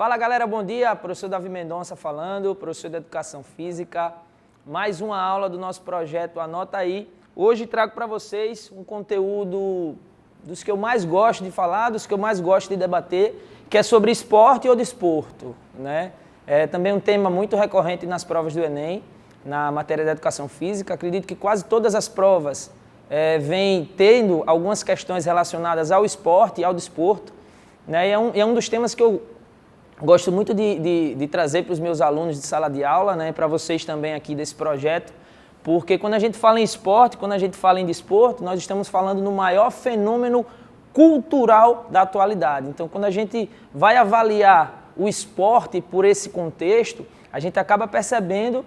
Fala galera, bom dia, professor Davi Mendonça falando, professor de Educação Física, mais uma aula do nosso projeto Anota Aí. Hoje trago para vocês um conteúdo dos que eu mais gosto de falar, dos que eu mais gosto de debater, que é sobre esporte ou desporto, né? É também um tema muito recorrente nas provas do Enem, na matéria de Educação Física. Acredito que quase todas as provas vêm tendo algumas questões relacionadas ao esporte e ao desporto, né? E é um dos temas que eu gosto muito de trazer para os meus alunos de sala de aula, né, para vocês também aqui desse projeto, porque quando a gente fala em esporte, quando a gente fala em desporto, nós estamos falando no maior fenômeno cultural da atualidade. Então, quando a gente vai avaliar o esporte por esse contexto, a gente acaba percebendo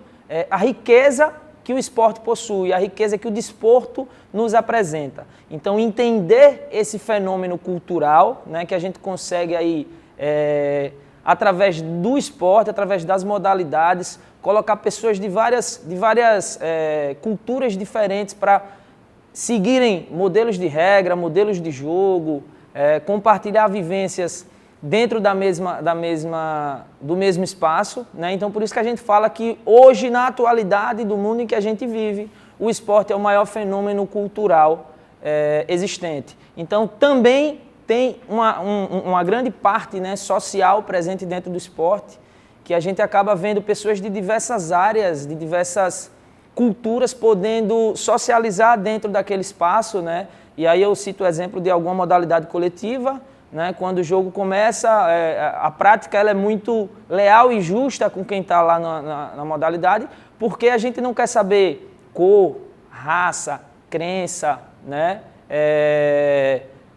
a riqueza que o esporte possui, a riqueza que o desporto nos apresenta. Então, entender esse fenômeno cultural, né, que a gente consegue aí através do esporte, através das modalidades, colocar pessoas de várias culturas diferentes para seguirem modelos de regra, modelos de jogo, compartilhar vivências dentro do mesmo espaço, né? Então, por isso que a gente fala que hoje, na atualidade do mundo em que a gente vive, o esporte é o maior fenômeno cultural existente. Então, também tem uma grande parte, né, social presente dentro do esporte, que a gente acaba vendo pessoas de diversas áreas, de diversas culturas podendo socializar dentro daquele espaço, né? E aí eu cito o exemplo de alguma modalidade coletiva, né? Quando o jogo começa, a prática ela é muito leal e justa com quem está lá na modalidade, porque a gente não quer saber cor, raça, crença, né?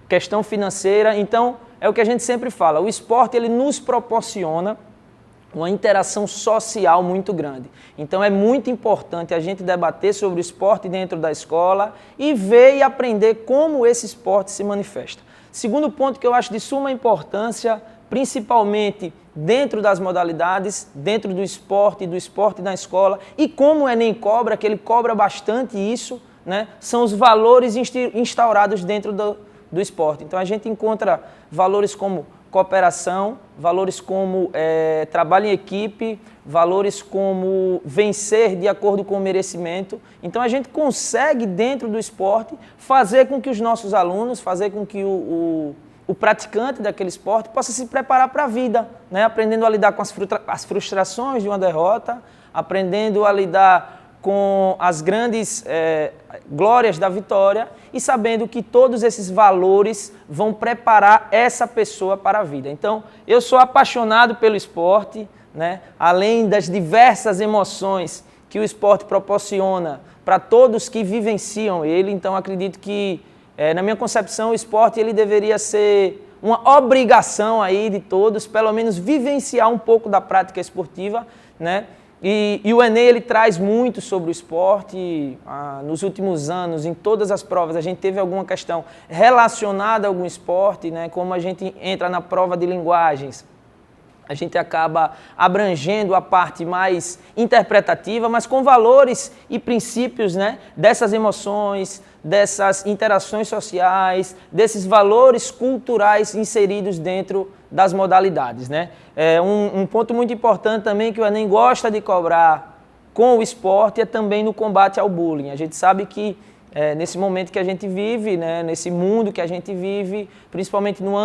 Questão financeira. Então, é o que a gente sempre fala, o esporte ele nos proporciona uma interação social muito grande. Então, é muito importante a gente debater sobre o esporte dentro da escola e ver e aprender como esse esporte se manifesta. Segundo ponto que eu acho de suma importância, principalmente dentro das modalidades, dentro do esporte na escola, e como o Enem cobra, que ele cobra bastante isso, né, são os valores instaurados dentro do esporte. Então, a gente encontra valores como cooperação, valores como trabalho em equipe, valores como vencer de acordo com o merecimento. Então, a gente consegue, dentro do esporte, fazer com que os nossos alunos, fazer com que o praticante daquele esporte possa se preparar para a vida, né? Aprendendo a lidar com as frustrações de uma derrota, aprendendo a lidar com as grandes glórias da vitória e sabendo que todos esses valores vão preparar essa pessoa para a vida. Então, eu sou apaixonado pelo esporte, né? Além das diversas emoções que o esporte proporciona para todos que vivenciam ele. Então, acredito que, na minha concepção, o esporte ele deveria ser uma obrigação aí de todos, pelo menos vivenciar um pouco da prática esportiva, né? E o Enem ele traz muito sobre o esporte. Nos últimos anos, em todas as provas, a gente teve alguma questão relacionada a algum esporte, né? Como a gente entra na prova de linguagens, a gente acaba abrangendo a parte mais interpretativa, mas com valores e princípios, né, dessas emoções, dessas interações sociais, desses valores culturais inseridos dentro das modalidades, né? Um ponto muito importante também que o Enem gosta de cobrar com o esporte é também no combate ao bullying. A gente sabe que nesse momento que a gente vive, né, nesse mundo que a gente vive, principalmente no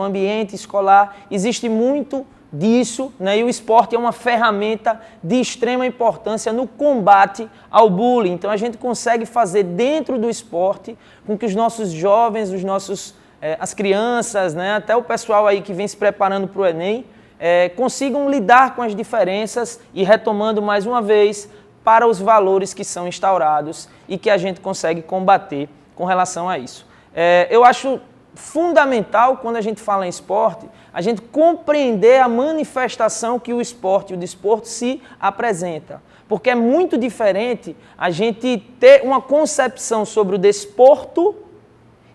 ambiente escolar, existe muito disso, né? E o esporte é uma ferramenta de extrema importância no combate ao bullying. Então, a gente consegue fazer dentro do esporte com que os nossos jovens, as crianças, né, até o pessoal aí que vem se preparando para o Enem, consigam lidar com as diferenças e retomando mais uma vez para os valores que são instaurados e que a gente consegue combater com relação a isso. Eu acho fundamental, quando a gente fala em esporte, a gente compreender a manifestação que o esporte e o desporto se apresenta. Porque é muito diferente a gente ter uma concepção sobre o desporto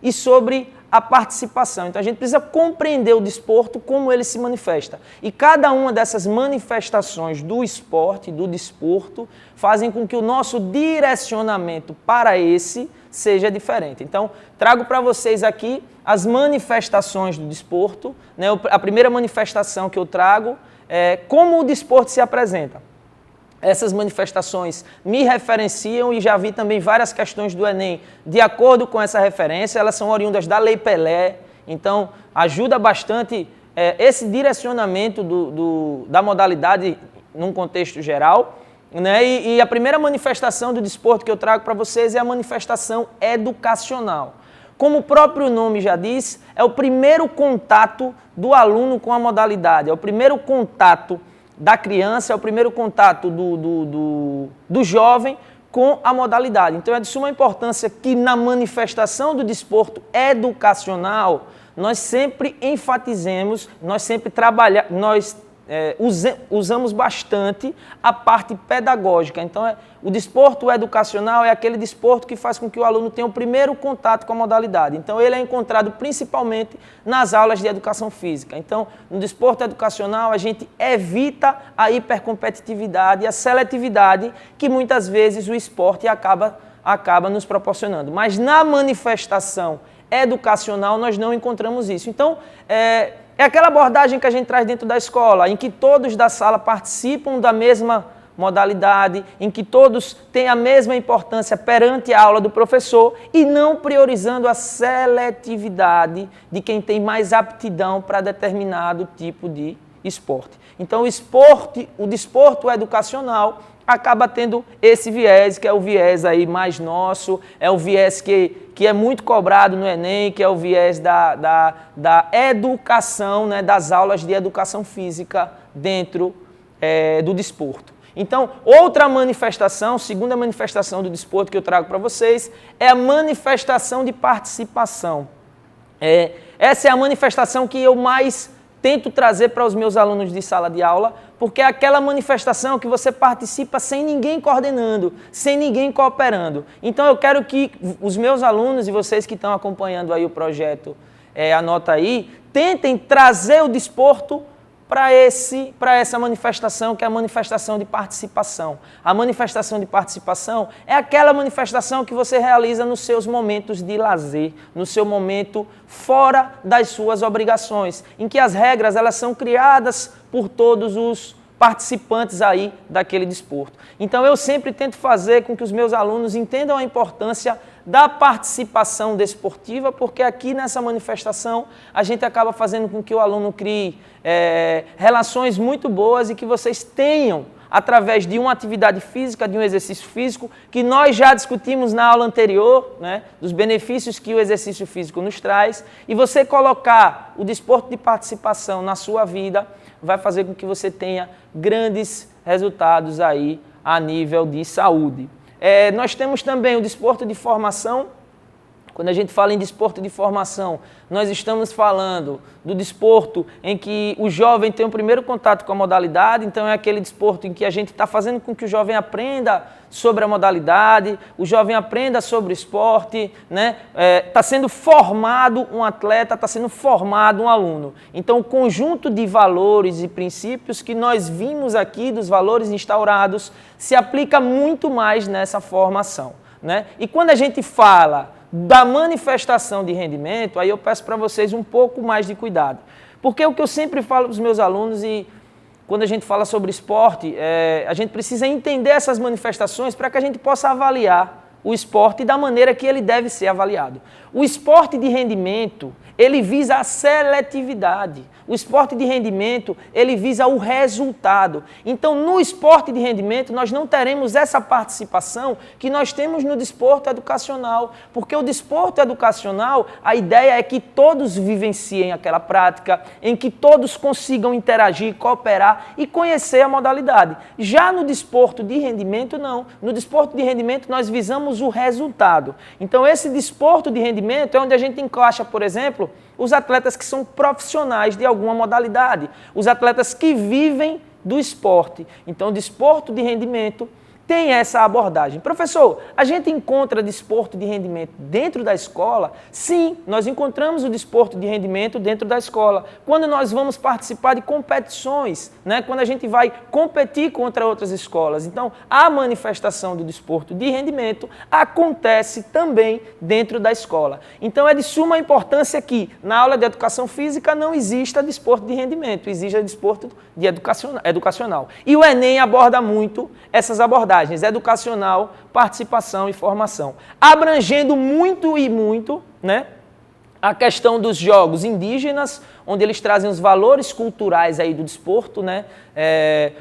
e sobre a participação. Então, a gente precisa compreender o desporto, como ele se manifesta. E cada uma dessas manifestações do esporte, do desporto, fazem com que o nosso direcionamento para esse seja diferente. Então, trago para vocês aqui as manifestações do desporto, né? A primeira manifestação que eu trago é como o desporto se apresenta. Essas manifestações me referenciam e já vi também várias questões do Enem de acordo com essa referência, elas são oriundas da Lei Pelé, então ajuda bastante esse direcionamento da modalidade num contexto geral. Né? E a primeira manifestação do desporto que eu trago para vocês é a manifestação educacional. Como o próprio nome já diz, é o primeiro contato do aluno com a modalidade, é o primeiro contato da criança, é o primeiro contato do jovem com a modalidade. Então é de suma importância que na manifestação do desporto educacional nós sempre enfatizemos, nós sempre trabalhamos, usamos bastante a parte pedagógica. Então, o desporto educacional é aquele desporto que faz com que o aluno tenha o primeiro contato com a modalidade. Então, ele é encontrado principalmente nas aulas de educação física. Então, no desporto educacional, a gente evita a hipercompetitividade e a seletividade que muitas vezes o esporte acaba nos proporcionando. Mas na manifestação educacional, nós não encontramos isso. Então, é aquela abordagem que a gente traz dentro da escola, em que todos da sala participam da mesma modalidade, em que todos têm a mesma importância perante a aula do professor e não priorizando a seletividade de quem tem mais aptidão para determinado tipo de esporte. Então, o desporto educacional acaba tendo esse viés, que é o viés aí mais nosso, é o viés que é muito cobrado no Enem, que é o viés da educação, né, das aulas de educação física dentro do desporto. Então, outra manifestação, segunda manifestação do desporto que eu trago para vocês, é a manifestação de participação. Essa é a manifestação que eu mais tento trazer para os meus alunos de sala de aula, porque é aquela manifestação que você participa sem ninguém coordenando, sem ninguém cooperando. Então eu quero que os meus alunos e vocês que estão acompanhando aí o projeto, anota aí, tentem trazer o desporto para essa manifestação, que é a manifestação de participação. A manifestação de participação é aquela manifestação que você realiza nos seus momentos de lazer, no seu momento fora das suas obrigações, em que as regras elas são criadas por todos os participantes aí daquele desporto. Então eu sempre tento fazer com que os meus alunos entendam a importância da participação desportiva, porque aqui nessa manifestação a gente acaba fazendo com que o aluno crie relações muito boas e que vocês tenham, através de uma atividade física, de um exercício físico, que nós já discutimos na aula anterior, né, dos benefícios que o exercício físico nos traz, e você colocar o desporto de participação na sua vida vai fazer com que você tenha grandes resultados aí a nível de saúde. Nós temos também o desporto de formação. Quando a gente fala em desporto de formação, nós estamos falando do desporto em que o jovem tem o primeiro contato com a modalidade, então é aquele desporto em que a gente está fazendo com que o jovem aprenda sobre a modalidade, o jovem aprenda sobre o esporte, né? Está sendo formado um atleta, está sendo formado um aluno. Então o conjunto de valores e princípios que nós vimos aqui, dos valores instaurados, se aplica muito mais nessa formação, né? E quando a gente fala da manifestação de rendimento, aí eu peço para vocês um pouco mais de cuidado. Porque o que eu sempre falo para os meus alunos, e quando a gente fala sobre esporte, a gente precisa entender essas manifestações para que a gente possa avaliar o esporte da maneira que ele deve ser avaliado. O esporte de rendimento, ele visa a seletividade. O esporte de rendimento, ele visa o resultado. Então, no esporte de rendimento, nós não teremos essa participação que nós temos no desporto educacional. Porque o desporto educacional, a ideia é que todos vivenciem aquela prática, em que todos consigam interagir, cooperar e conhecer a modalidade. Já no desporto de rendimento, não. No desporto de rendimento, nós visamos o resultado. Então, esse desporto de rendimento é onde a gente encaixa, por exemplo, os atletas que são profissionais de alguma modalidade, os atletas que vivem do esporte. Então, o desporto de rendimento tem essa abordagem. Professor, a gente encontra desporto de rendimento dentro da escola? Sim, nós encontramos o desporto de rendimento dentro da escola. Quando nós vamos participar de competições, né? Quando a gente vai competir contra outras escolas. Então, a manifestação do desporto de rendimento acontece também dentro da escola. Então, é de suma importância que na aula de educação física não exista desporto de rendimento, exista desporto de educacional. E o Enem aborda muito essas abordagens. Educacional, participação e formação. Abrangendo muito, né, a questão dos jogos indígenas, onde eles trazem os valores culturais aí do desporto, né,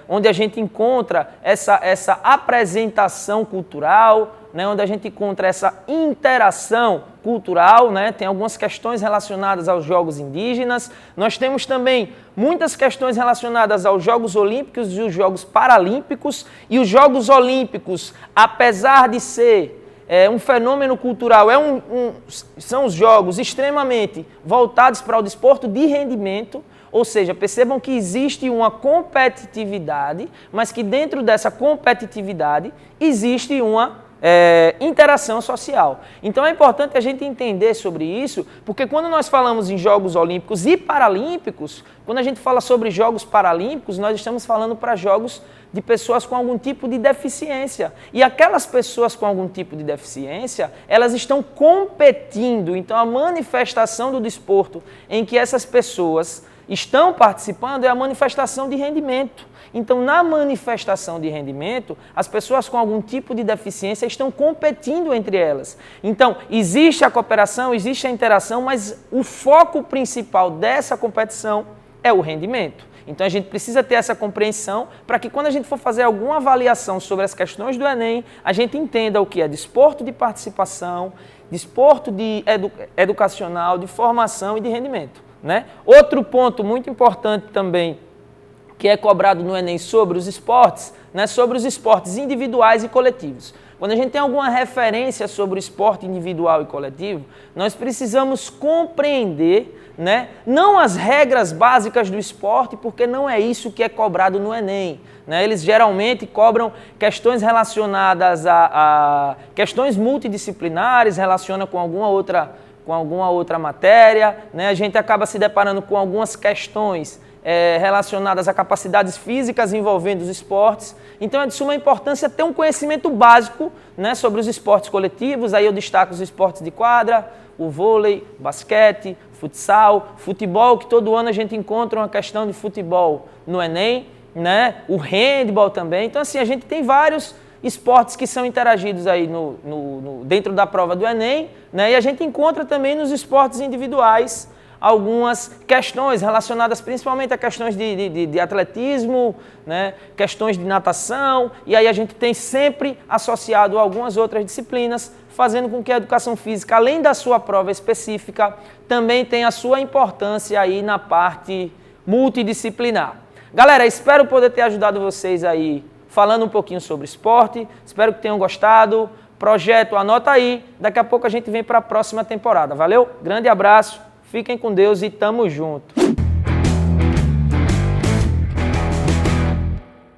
onde a gente encontra essa apresentação cultural, né, onde a gente encontra essa interação cultural, né, tem algumas questões relacionadas aos jogos indígenas. Nós temos também muitas questões relacionadas aos Jogos Olímpicos e os Jogos Paralímpicos. E os Jogos Olímpicos, apesar de ser um fenômeno cultural, são os jogos extremamente voltados para o desporto de rendimento, ou seja, percebam que existe uma competitividade, mas que dentro dessa competitividade existe uma interação social. Então é importante a gente entender sobre isso, porque quando nós falamos em Jogos Olímpicos e Paralímpicos, quando a gente fala sobre Jogos Paralímpicos, nós estamos falando para jogos de pessoas com algum tipo de deficiência. E aquelas pessoas com algum tipo de deficiência, elas estão competindo. Então a manifestação do desporto em que essas pessoas estão participando é a manifestação de rendimento. Então, na manifestação de rendimento, as pessoas com algum tipo de deficiência estão competindo entre elas. Então, existe a cooperação, existe a interação, mas o foco principal dessa competição é o rendimento. Então, a gente precisa ter essa compreensão para que quando a gente for fazer alguma avaliação sobre as questões do Enem, a gente entenda o que é desporto de participação, desporto educacional, de formação e de rendimento, né? Outro ponto muito importante também que é cobrado no Enem sobre os esportes, né, sobre os esportes individuais e coletivos. Quando a gente tem alguma referência sobre o esporte individual e coletivo, nós precisamos compreender, né, não as regras básicas do esporte, porque não é isso que é cobrado no Enem. Né? Eles geralmente cobram questões relacionadas a questões multidisciplinares, relaciona com alguma outra matéria, né? A gente acaba se deparando com algumas questões relacionadas a capacidades físicas envolvendo os esportes. Então é de suma importância ter um conhecimento básico, né, sobre os esportes coletivos. Aí eu destaco os esportes de quadra, o vôlei, basquete, futsal, futebol, que todo ano a gente encontra uma questão de futebol no Enem, né? O handball também. Então assim, a gente tem vários esportes que são interagidos aí dentro da prova do Enem, né? E a gente encontra também nos esportes individuais algumas questões relacionadas principalmente a questões de atletismo, né? Questões de natação, e aí a gente tem sempre associado algumas outras disciplinas, fazendo com que a educação física, além da sua prova específica, também tenha a sua importância aí na parte multidisciplinar. Galera, espero poder ter ajudado vocês aí falando um pouquinho sobre esporte, espero que tenham gostado. Projeto, anota aí, daqui a pouco a gente vem para a próxima temporada, valeu? Grande abraço. Fiquem com Deus e tamo junto.